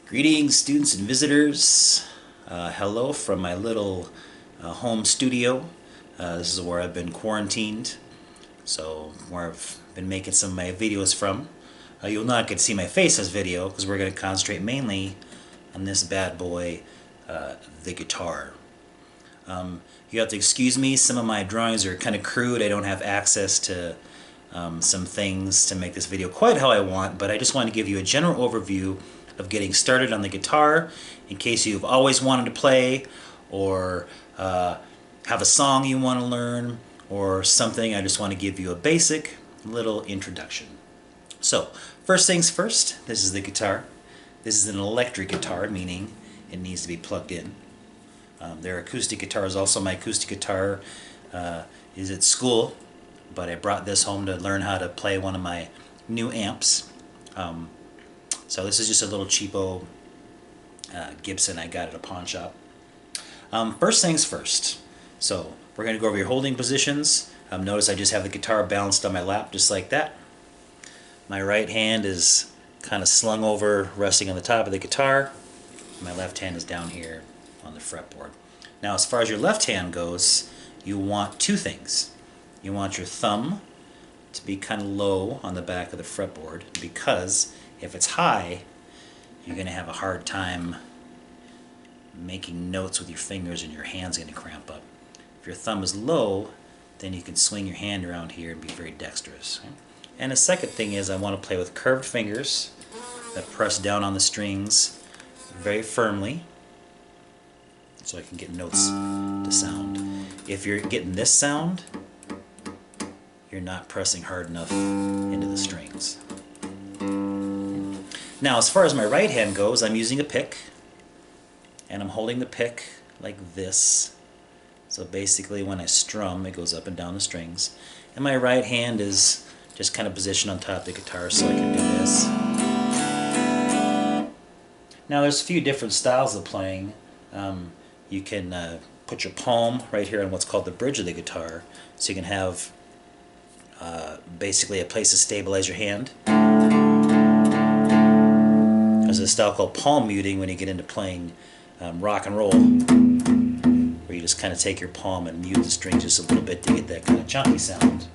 Greetings, students and visitors. Hello from my little home studio. This is where I've been quarantined, so where I've been making some of my videos from. You'll not get to see my face as video because we're going to concentrate mainly on this bad boy, the guitar. You have to excuse me, some of my drawings are kind of crude. I don't have access to some things to make this video quite how I want, but I just want to give you a general overview of getting started on the guitar in case you've always wanted to play or have a song you want to learn or something. I just want to give you a basic little introduction. So first things first, this is the guitar. This is an electric guitar, meaning it needs to be plugged in. There are acoustic guitars also. My acoustic guitar is at school, but I brought this home to learn how to play one of my new amps. So this is just a little cheapo Gibson I got at a pawn shop. First things first. So we're going to go over your holding positions. Notice I just have the guitar balanced on my lap just like that. My right hand is kind of slung over, resting on the top of the guitar. My left hand is down here on the fretboard. Now as far as your left hand goes, you want two things. You want your thumb to be kind of low on the back of the fretboard, because if it's high, you're going to have a hard time making notes with your fingers and your hand's going to cramp up. If your thumb is low, then you can swing your hand around here and be very dexterous. And the second thing is I want to play with curved fingers that press down on the strings very firmly so I can get notes to sound. If you're getting this sound, you're not pressing hard enough into the strings. Now as far as my right hand goes, I'm using a pick, and I'm holding the pick like this. So basically when I strum, it goes up and down the strings. And my right hand is just kind of positioned on top of the guitar so I can do this. Now there's a few different styles of playing. You can put your palm right here on what's called the bridge of the guitar, so you can have basically a place to stabilize your hand. There's a style called palm muting when you get into playing rock and roll, where you just kind of take your palm and mute the strings just a little bit to get that kind of chunky sound.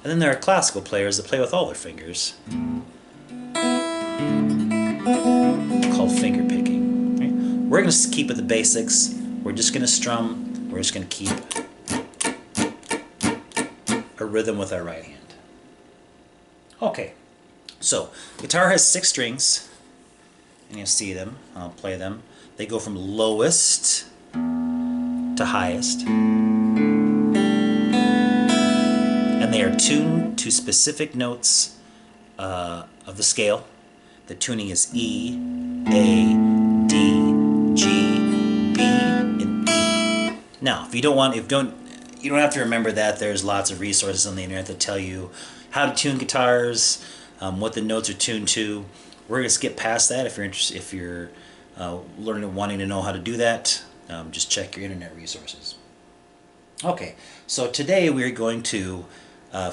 And then there are classical players that play with all their fingers, called finger picking. Right? We're going to keep with the basics. We're just going to strum. We're just going to keep a rhythm with our right hand. Okay, so guitar has 6 strings, and you'll see them. I'll play them. They go from lowest to highest, and they are tuned to specific notes of the scale. The tuning is E, A, D, G, B, and E. Now, if you don't want, you don't have to remember that. There's lots of resources on the internet that tell you how to tune guitars, what the notes are tuned to. We're going to skip past that. If you're interested, if you're wanting to know how to do that, just check your internet resources. Okay, so today we're going to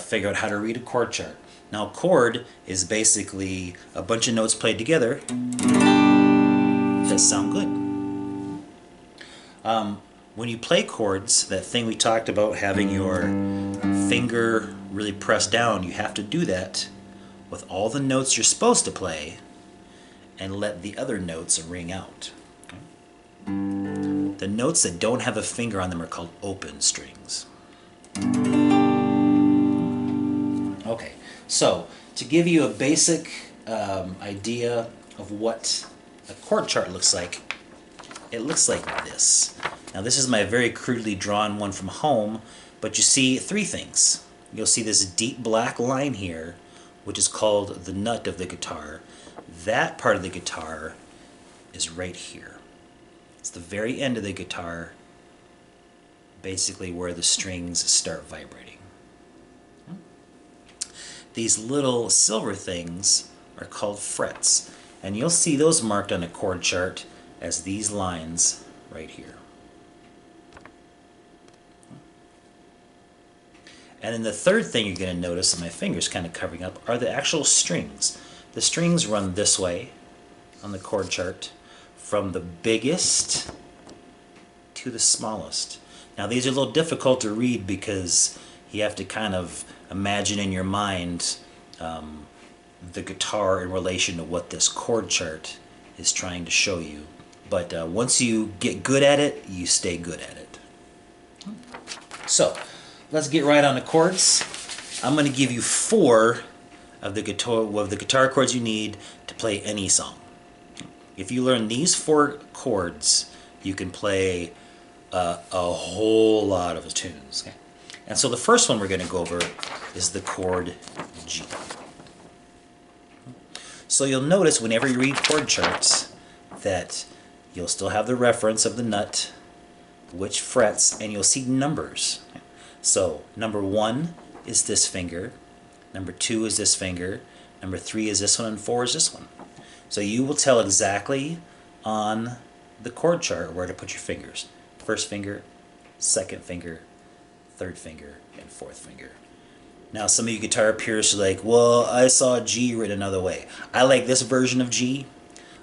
figure out how to read a chord chart. Now, chord is basically a bunch of notes played together that sound good. When you play chords, that thing we talked about, having your finger really pressed down, you have to do that with all the notes you're supposed to play and let the other notes ring out. The notes that don't have a finger on them are called open strings. Okay, so to give you a basic idea of what a chord chart looks like, it looks like this. Now this is my very crudely drawn one from home, but you see 3 things. You'll see this deep black line here, which is called the nut of the guitar. That part of the guitar is right here. It's the very end of the guitar, basically where the strings start vibrating. These little silver things are called frets, and you'll see those marked on a chord chart as these lines right here. And then the third thing you're going to notice, and my finger's kind of covering up, are the actual strings. The strings run this way, on the chord chart from the biggest to the smallest. Now these are a little difficult to read because you have to kind of imagine in your mind the guitar in relation to what this chord chart is trying to show you. But once you get good at it, you stay good at it. So let's get right on the chords. I'm going to give you 4 of the guitar chords you need to play any song. If you learn these 4 chords, you can play a whole lot of tunes. Okay? And so the first one we're going to go over is the chord G. So you'll notice whenever you read chord charts that you'll still have the reference of the nut, which frets, and you'll see numbers. So number 1 is this finger, number 2 is this finger, number 3 is this one, and 4 is this one. So you will tell exactly on the chord chart where to put your fingers. First finger, second finger, third finger, and fourth finger. Now some of you guitar purists are like, well, I saw G written another way. I like this version of G.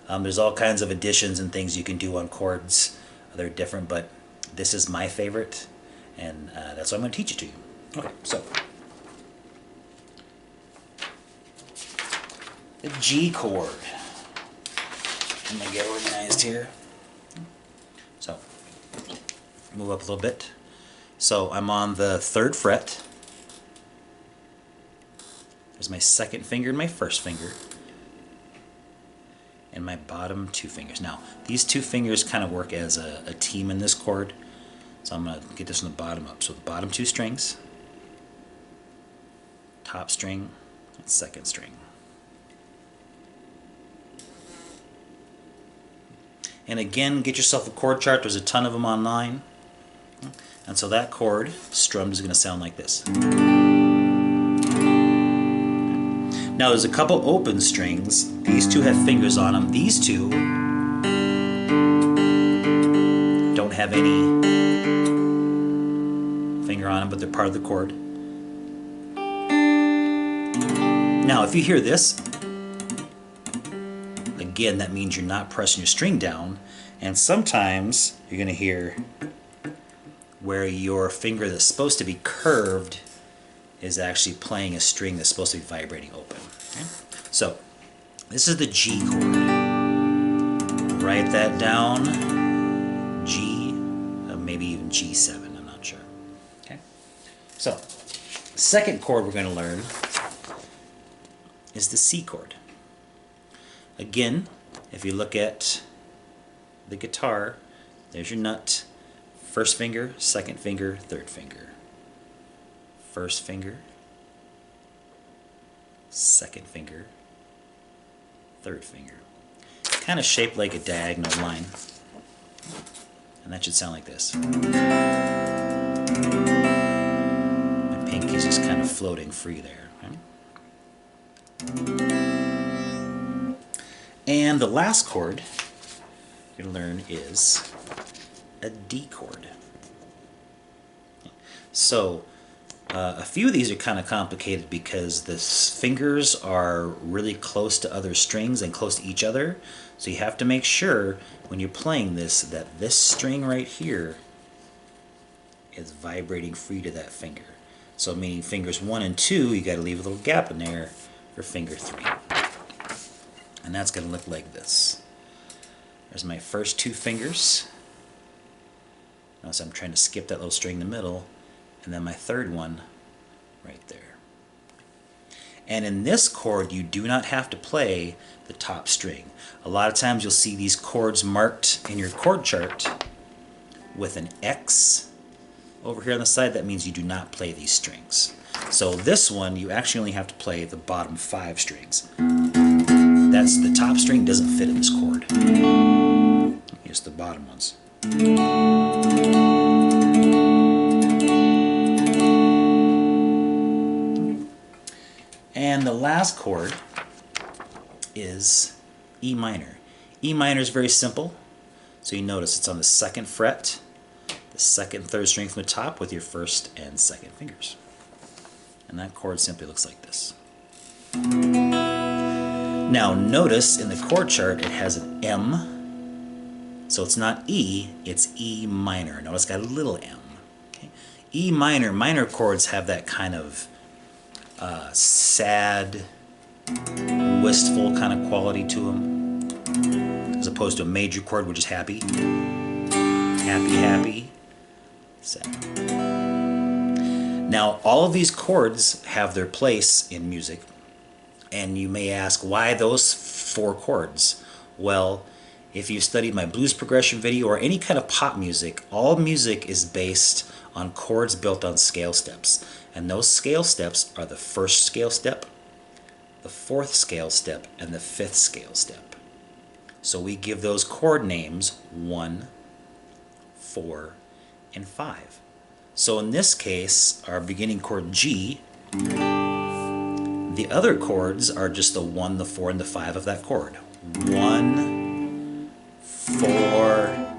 There's all kinds of additions and things you can do on chords. They're different, but this is my favorite, and that's what I'm going to teach it to you. Okay, so the G chord. I'm going to get organized here. So, move up a little bit. So I'm on the 3rd fret. There's my second finger and my first finger. And my bottom 2 fingers. Now, these 2 fingers kind of work as a team in this chord. So I'm going to get this from the bottom up. So the bottom 2 strings, top string, and second string. And again, get yourself a chord chart. There's a ton of them online. And so that chord strummed is going to sound like this. Now there's a couple open strings. These 2 have fingers on them. These 2 don't have any finger on them, but they're part of the chord. Now if you hear this, again, that means you're not pressing your string down, and sometimes you're going to hear where your finger that's supposed to be curved is actually playing a string that's supposed to be vibrating open. Okay? So this is the G chord. Write that down. G, maybe even G7, I'm not sure. Okay? So the second chord we're going to learn is the C chord. Again, if you look at the guitar, there's your nut. First finger, second finger, third finger. First finger, second finger, third finger. Kind of shaped like a diagonal line. And that should sound like this. My pinky is just kind of floating free there. Right? And the last chord you're going to learn is a D chord. So a few of these are kind of complicated because the fingers are really close to other strings and close to each other. So you have to make sure when you're playing this that this string right here is vibrating free to that finger. So meaning fingers 1 and 2, you got to leave a little gap in there for finger 3. And that's going to look like this. There's my first 2 fingers. Notice I'm trying to skip that little string in the middle, and then my third one right there. And in this chord, you do not have to play the top string. A lot of times you'll see these chords marked in your chord chart with an X over here on the side. That means you do not play these strings. So this one, you actually only have to play the bottom 5 strings. That's the top string doesn't fit in this chord. Just the bottom ones. And the last chord is E minor. E minor is very simple. So you notice it's on the 2nd fret, the 2nd and 3rd string from the top with your 1st and 2nd fingers. And that chord simply looks like this. Now notice in the chord chart it has an M, so it's not E, it's E minor. Notice it's got a little m. Okay? E minor, minor chords have that kind of sad, wistful kind of quality to them, as opposed to a major chord which is happy, happy, happy, sad. Now all of these chords have their place in music, and you may ask, why those 4 chords? Well, if you've studied my blues progression video or any kind of pop music, all music is based on chords built on scale steps. And those scale steps are the 1st scale step, the 4th scale step, and the 5th scale step. So we give those chord names 1, 4, and 5. So in this case, our beginning chord G, the other chords are just the 1, the 4, and the 5 of that chord. 1, 4,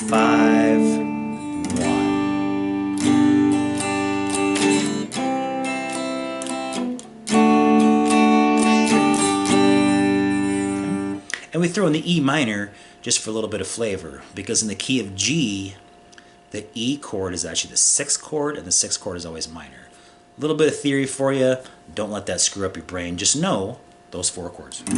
5, 1. And we throw in the E minor just for a little bit of flavor, because in the key of G, the E chord is actually the 6th chord, and the 6th chord is always minor. A little bit of theory for you. Don't let that screw up your brain. Just know those 4 chords. 4,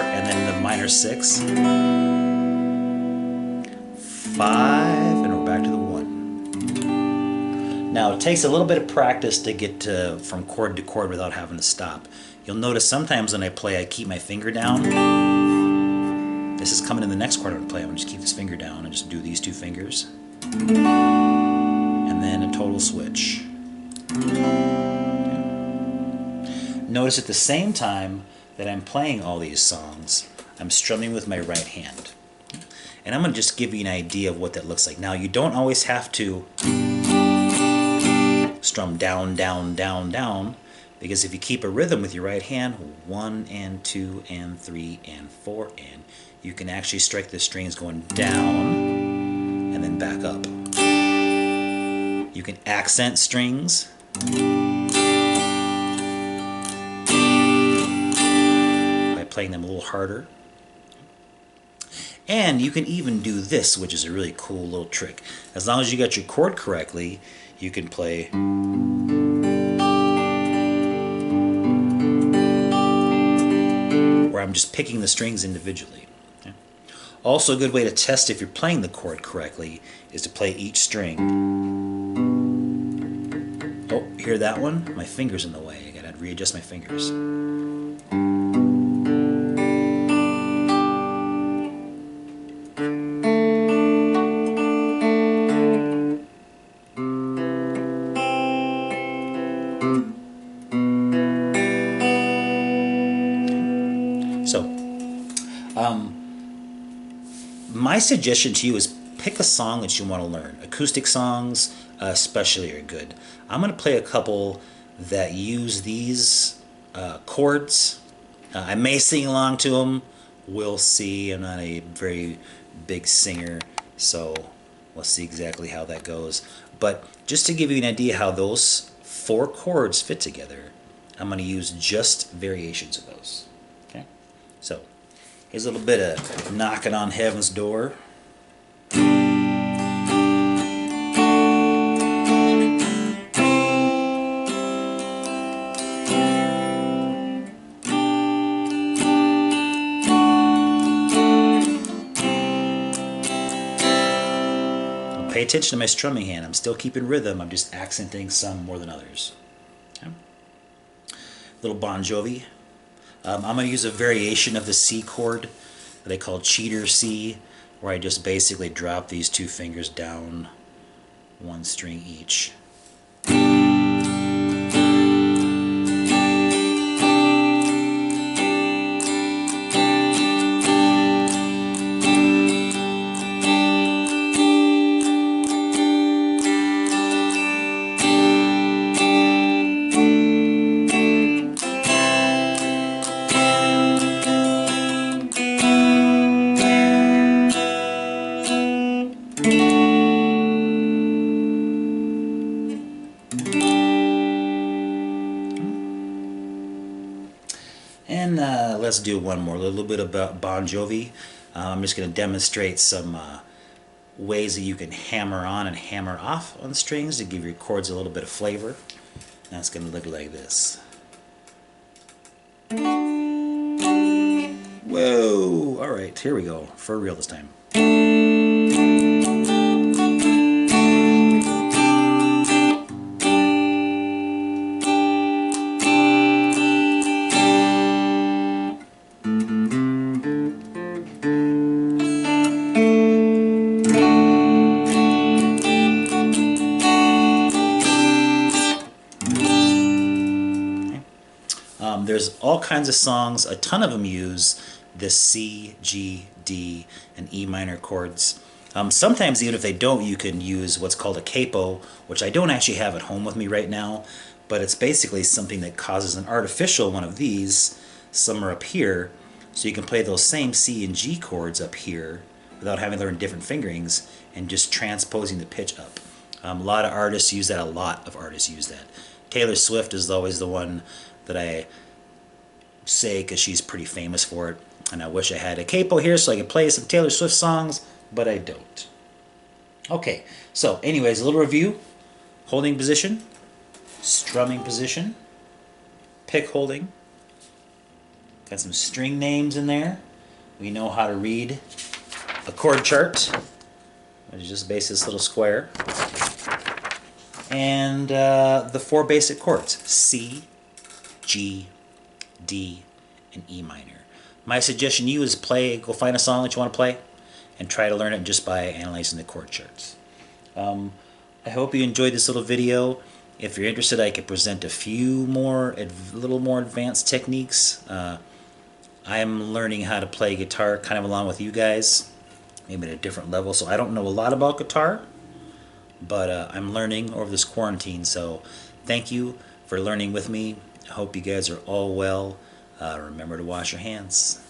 and then the minor 6. 5, and we're back to the 1. Now it takes a little bit of practice to get from chord to chord without having to stop. You'll notice sometimes when I play, I keep my finger down. This is coming in the next chord I'm going to play. I'm going to just keep this finger down and just do these 2 fingers. And then a total switch. Notice at the same time that I'm playing all these songs, I'm strumming with my right hand. And I'm going to just give you an idea of what that looks like. Now, you don't always have to strum down, down, down, down, because if you keep a rhythm with your right hand, 1 and 2 and 3 and 4, and you can actually strike the strings going down and then back up. You can accent strings. By playing them a little harder. And you can even do this, which is a really cool little trick. As long as you got your chord correctly, you can play where I'm just picking the strings individually. Okay? Also, a good way to test if you're playing the chord correctly is to play each string. Oh, hear that one? My finger's in the way. I gotta readjust my fingers. So, my suggestion to you is pick a song that you want to learn. Acoustic songs especially are good. I'm going to play a couple that use these chords. I may sing along to them. We'll see. I'm not a very big singer, so we'll see exactly how that goes. But just to give you an idea how those 4 chords fit together, I'm going to use just variations of those. Okay? So, here's a little bit of Knocking on Heaven's Door. Pay attention to my strumming hand. I'm still keeping rhythm. I'm just accenting some more than others. Okay. Little Bon Jovi. I'm going to use a variation of the C chord that I call cheater C, where I just basically drop these 2 fingers down 1 string each. And let's do one more, a little bit about Bon Jovi. I'm just going to demonstrate some ways that you can hammer on and hammer off on strings to give your chords a little bit of flavor. That's going to look like this. Whoa! Alright, here we go. For real this time. There's all kinds of songs, a ton of them use the C, G, D, and E minor chords. Sometimes even if they don't, you can use what's called a capo, which I don't actually have at home with me right now, but it's basically something that causes an artificial one of these, somewhere up here, so you can play those same C and G chords up here without having to learn different fingerings and just transposing the pitch up. A lot of artists use that, a lot of artists use that. Taylor Swift is always the one that I say because she's pretty famous for it, and I wish I had a capo here so I could play some Taylor Swift songs, but I don't. Okay, so anyways, a little review. Holding position, strumming position, pick holding, got some string names in there. We know how to read a chord chart, which is just basically this little square, and the 4 basic chords: C, G, D, and E minor. My suggestion to you is go find a song that you want to play and try to learn it just by analyzing the chord charts. I hope you enjoyed this little video. If you're interested, I could present a few more, little more advanced techniques. I'm learning how to play guitar kind of along with you guys, maybe at a different level, so I don't know a lot about guitar, but I'm learning over this quarantine, so thank you for learning with me. I hope you guys are all well. Remember to wash your hands.